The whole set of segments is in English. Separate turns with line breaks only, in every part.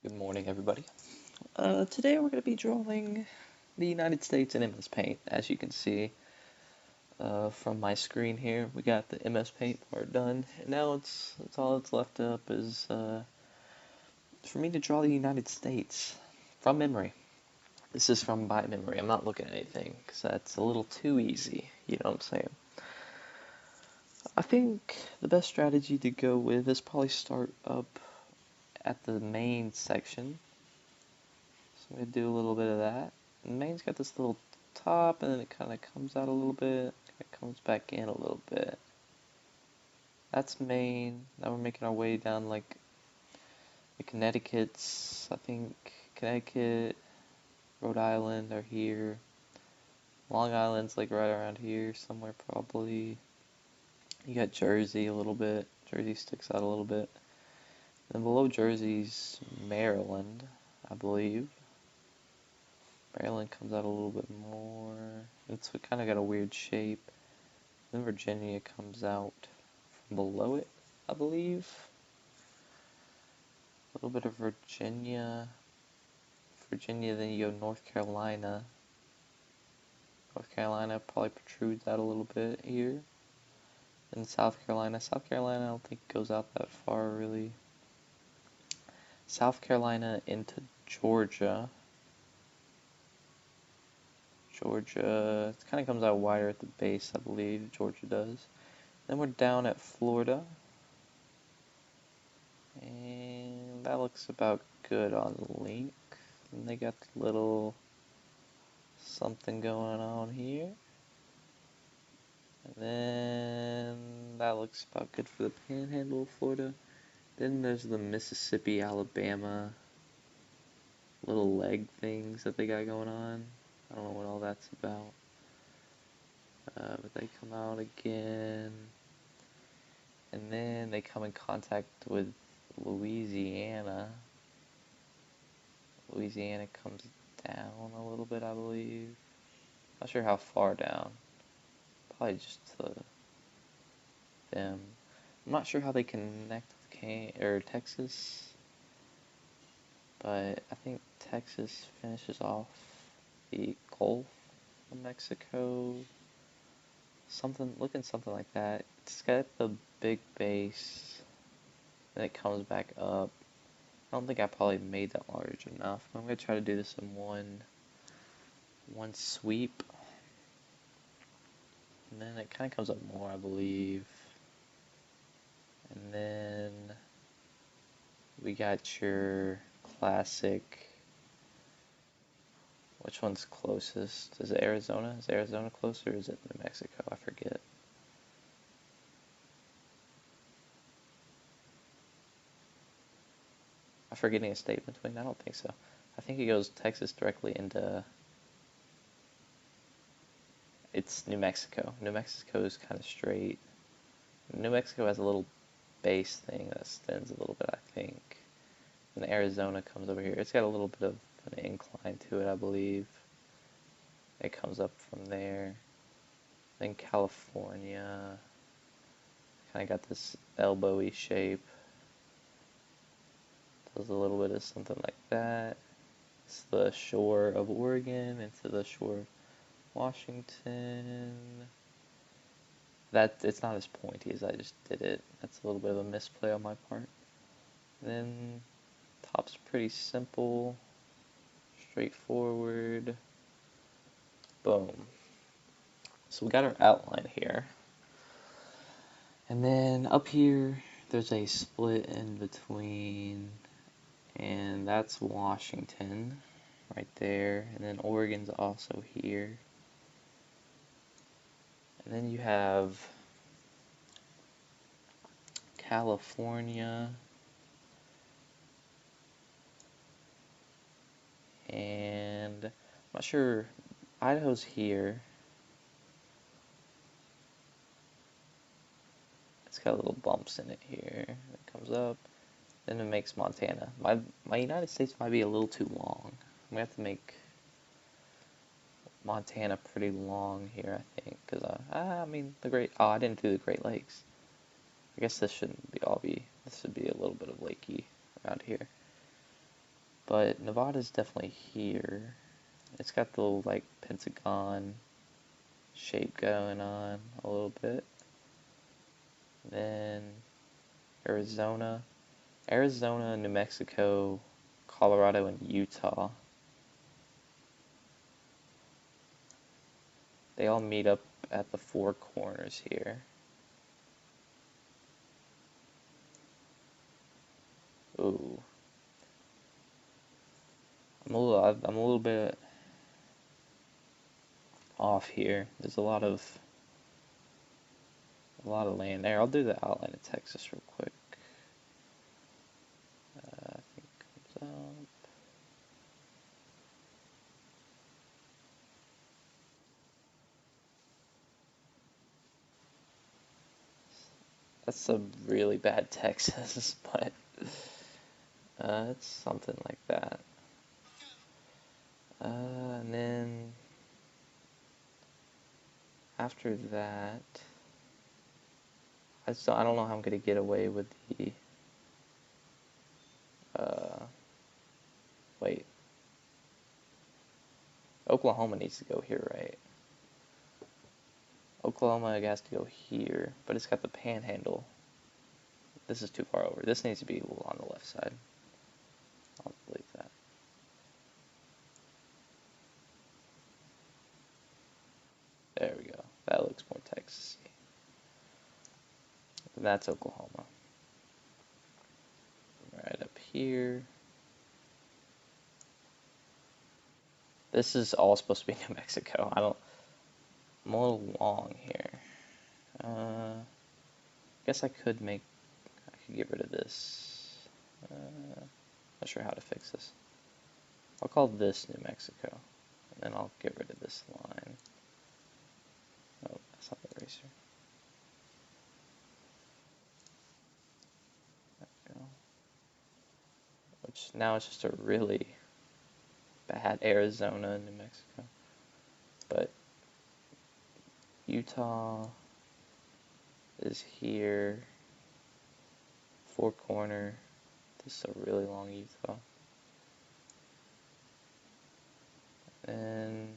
Good morning, everybody. Today we're going to be drawing the United States in MS Paint. As you can see from my screen here, we got the MS Paint part done. And now it's all that's left up is for me to draw the United States from memory. This is from by memory. I'm not looking at anything because that's a little too easy. You know what I'm saying? I think the best strategy to go with is probably start up at the main section. So I'm going to do a little bit of that. And main's got this little top, and then it kind of comes out a little bit. It comes back in a little bit. That's Maine. Now we're making our way down like the Connecticut's. I think Connecticut, Rhode Island are here. Long Island's like right around here somewhere probably. You got Jersey a little bit. Jersey sticks out a little bit. Then below Jersey's Maryland, I believe. Maryland comes out a little bit more. It's kind of got a weird shape. Then Virginia comes out from below it, I believe. A little bit of Virginia. Virginia, then you go North Carolina. North Carolina probably protrudes out a little bit here. Then South Carolina. South Carolina I don't think goes out that far really. South Carolina into Georgia. Georgia, it kind of comes out wider at the base, I believe. Georgia does. Then we're down at Florida. And that looks about good on link. And they got the little something going on here. And then that looks about good for the panhandle of Florida. Then there's the Mississippi, Alabama little leg things that they got going on. I don't know what all that's about. But they come out again. And then they come in contact with Louisiana. Louisiana comes down a little bit, I believe. Not sure how far down. Probably just to them. I'm not sure how they connect with Texas, but I think Texas finishes off the Gulf of Mexico. Looking something like that. It's got the big base, then it comes back up. I don't think I probably made that large enough. I'm gonna try to do this in one sweep. And then it kind of comes up more, I believe. And then we got your classic. Which one's closest? Is it Arizona? Is Arizona closer or is it New Mexico? I forget. I'm forgetting a state between. I don't think so. I think it goes Texas directly into. It's New Mexico. New Mexico is kind of straight. New Mexico has a little base thing that extends a little bit, I think. And Arizona comes over here. It's got a little bit of an incline to it, I believe. It comes up from there. Then California kind of got this elbowy shape. Does a little bit of something like that. It's the shore of Oregon into the shore of Washington. It's not as pointy as I just did it. That's a little bit of a misplay on my part. Then top's pretty simple, straightforward. Boom. So we got our outline here. And then up here, there's a split in between, and that's Washington right there. And then Oregon's also here. And then you have California, and I'm not sure, Idaho's here. It's got little bumps in it here. It comes up, then it makes Montana. My United States might be a little too long. I'm gonna have to make Montana pretty long here, I think, because I mean I didn't do the Great Lakes. I guess this shouldn't be this should be a little bit of lakey around here. But Nevada's definitely here. It's got the little, like, pentagon shape going on a little bit. Then Arizona, New Mexico, Colorado, and Utah. They all meet up at the four corners here. Ooh. I'm a little bit off here. There's a lot of land there. I'll do the outline of Texas real quick. I think it comes up. That's a really bad Texas, but it's something like that. And then after that, I don't know how I'm gonna get away with the. Wait. Oklahoma needs to go here, right? Oklahoma has to go here, but it's got the panhandle. This is too far over. This needs to be on the left side. I'll delete that. There we go. That looks more Texas-y. That's Oklahoma. Right up here. This is all supposed to be New Mexico. I'm a little long here. Guess I could get rid of this. Not sure how to fix this. I'll call this New Mexico, and then I'll get rid of this line. Oh, that's not the eraser. There we go. Which now it's just a really bad Arizona, New Mexico. But Utah is here. Four corner. This is a really long Utah. And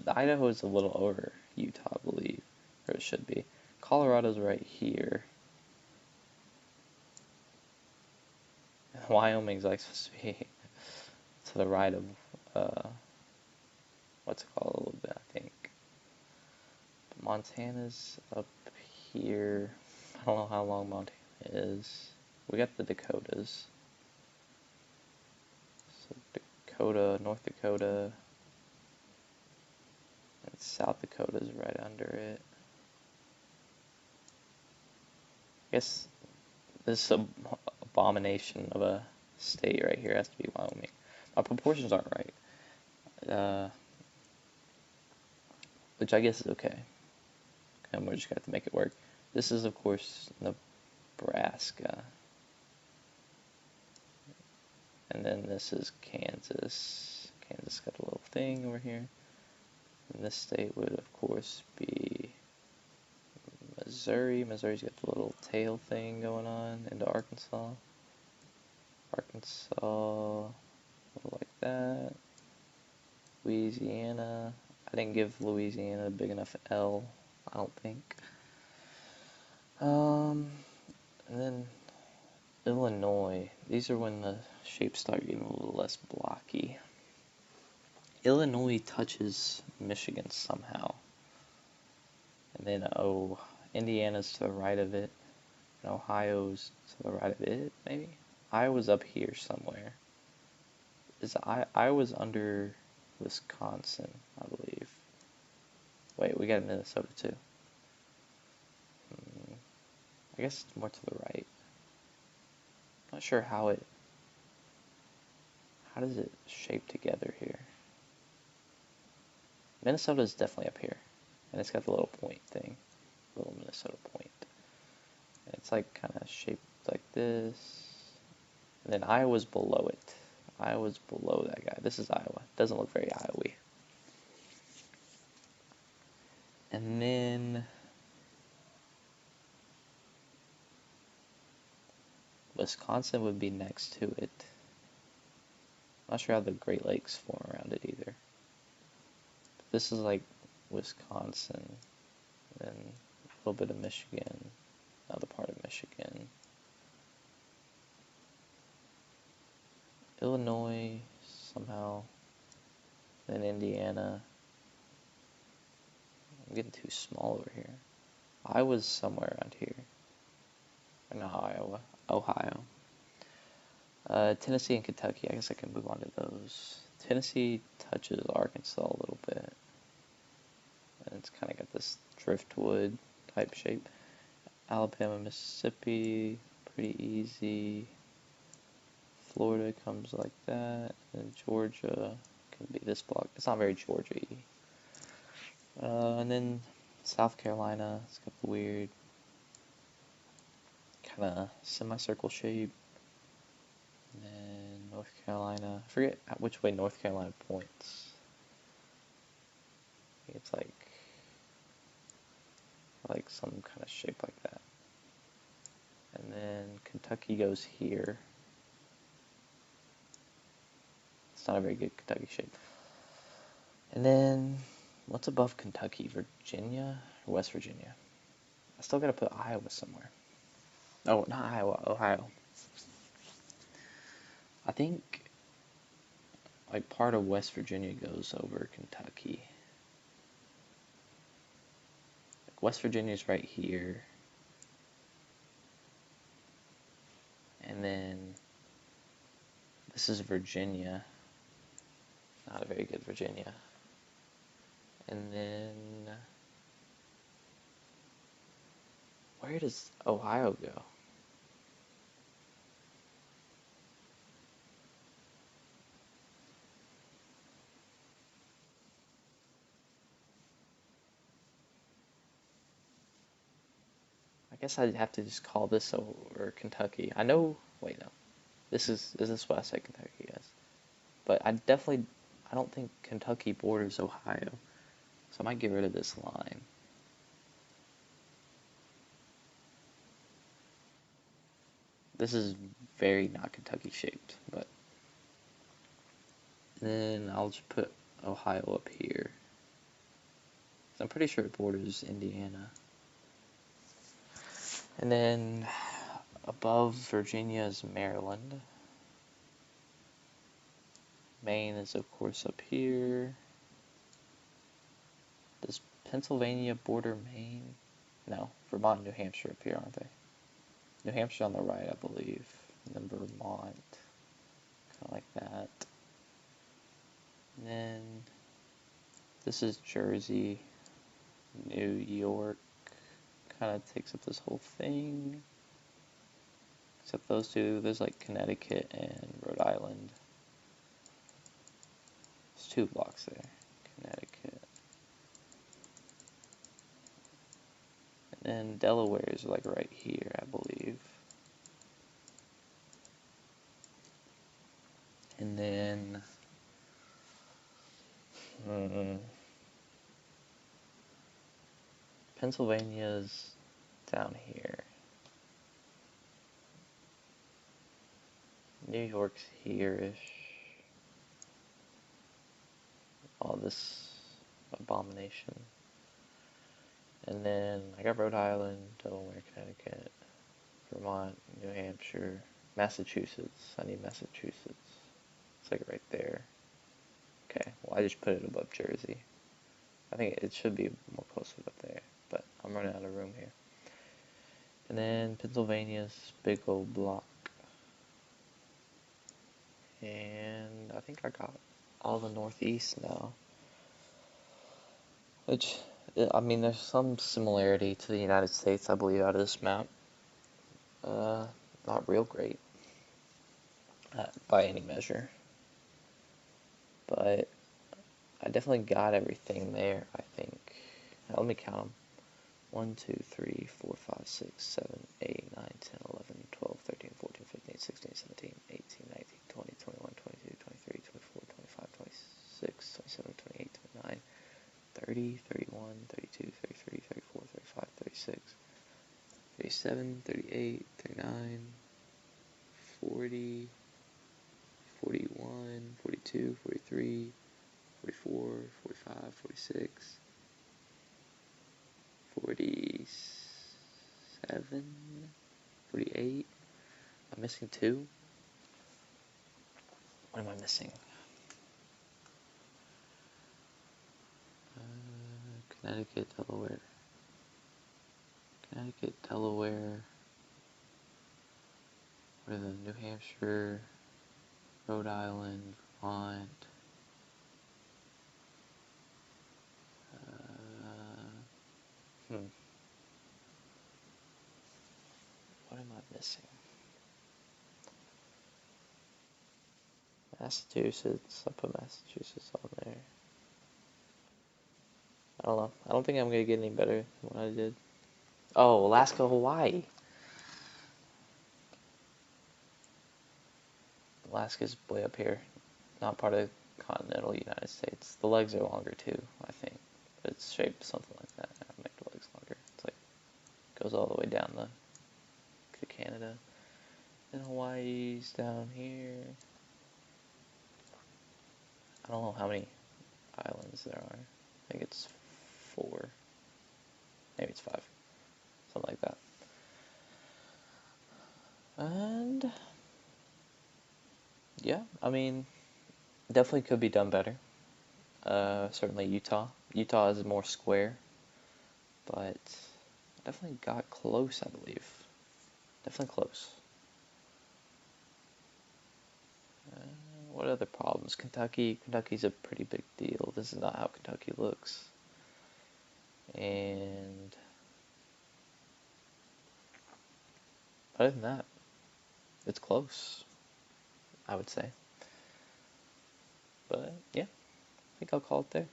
Idaho is a little over Utah, I believe, or it should be. Colorado's right here. Wyoming's like supposed to be to the right of what's it called a little bit, I think. But Montana's up here. I don't know how long Montana is. We got the Dakotas. So Dakota, North Dakota, and South Dakota's right under it. I guess this abomination of a state right here has to be Wyoming. My proportions aren't right. Which I guess is okay. And we're just going to have to make it work. This is, of course, Nebraska. And then this is Kansas. Kansas got a little thing over here. And this state would, of course, be Missouri. Missouri's got the little tail thing going on into Arkansas. Arkansas, a little like that. Louisiana. I didn't give Louisiana a big enough L, I don't think. And then Illinois. These are when the shapes start getting a little less blocky. Illinois touches Michigan somehow. And then, Indiana's to the right of it. And Ohio's to the right of it, maybe? Iowa's up here somewhere. Iowa's under Wisconsin, I believe. Wait, we got Minnesota too. I guess it's more to the right. Not sure how does it shape together here? Minnesota's definitely up here. And it's got the little point thing. Little Minnesota point. And it's like kind of shaped like this. And then Iowa's below it. Iowa's below that guy. This is Iowa. Doesn't look very Iowa-y. And then Wisconsin would be next to it. Not sure how the Great Lakes form around it either. This is like Wisconsin, then a little bit of Michigan, another part of Michigan. Illinois, somehow, then Indiana. I'm getting too small over here. Iowa's somewhere around here. Or not Iowa, Ohio. Tennessee and Kentucky, I guess I can move on to those. Tennessee touches Arkansas a little bit. And it's kind of got this driftwood type shape. Alabama, Mississippi, pretty easy. Florida comes like that. And Georgia can be this block. It's not very Georgia-y. And then South Carolina, it's got the weird kind of semicircle shape. And then North Carolina, I forget which way North Carolina points. I think it's like some kind of shape like that. And then Kentucky goes here. It's not a very good Kentucky shape. And then what's above Kentucky? Virginia or West Virginia? I still gotta put Iowa somewhere. Oh, not Iowa, Ohio. I think like part of West Virginia goes over Kentucky. Like West Virginia's right here. And then this is Virginia. Not a very good Virginia. And then where does Ohio go? I guess I'd have to just call this over Kentucky. I know, wait, no. Is this what I said Kentucky is? But I don't think Kentucky borders Ohio. So I might get rid of this line. This is very not Kentucky shaped, but then I'll just put Ohio up here. I'm pretty sure it borders Indiana. And then above Virginia is Maryland. Maine is of course up here. Does Pennsylvania border Maine? No, Vermont and New Hampshire up here, aren't they? New Hampshire on the right, I believe. And then Vermont. Kind of like that. And then this is Jersey. New York kind of takes up this whole thing. Except those two, there's like Connecticut and Rhode Island. There's 2 blocks there. Connecticut. And then Delaware is like right here, I believe. And then Pennsylvania's down here. New York's here-ish. All this abomination. And then I got Rhode Island, Delaware, Connecticut, Vermont, New Hampshire, Massachusetts. I need Massachusetts. It's like right there. Okay, well I just put it above Jersey. I think it should be more closer up there, but I'm running out of room here. And then Pennsylvania's big old block. And I think I got all the Northeast now. Which, I mean, there's some similarity to the United States, I believe, out of this map. Not real great by any measure. But I definitely got everything there, I think. Now, let me count them. 1, 2, 3, 4, 5, 6, 7, 8, 9, 10, 11, 12, 13, 14, 15, 16, 17, 18, 19, 20, 21, 22, 23, 24, 25, 26, 27, 28, 29, 30, 31, 32, 33, 34, 35, 36, 37, 38, 39, 40, 41, 42, 43, 44, 45, 46, 47, 48. I'm missing 2. What am I missing? Connecticut, Delaware. Connecticut, Delaware. What are the New Hampshire, Rhode Island, Vermont. What am I missing? Massachusetts. I put Massachusetts on there. I don't know. I don't think I'm gonna get any better than what I did. Oh, Alaska, Hawaii. Alaska's way up here. Not part of the continental United States. The legs are longer too, I think. It's shaped something like that. I'll make the legs longer. It's like goes all the way down to Canada. And Hawaii's down here. I don't know how many islands there are. I think it's 4. Maybe it's 5. Something like that. And yeah, I mean, definitely could be done better. Certainly Utah. Utah is more square, but definitely got close, I believe. Definitely close. What other problems? Kentucky's a pretty big deal. This is not how Kentucky looks. And other than that, it's close, I would say. But yeah, I think I'll call it there.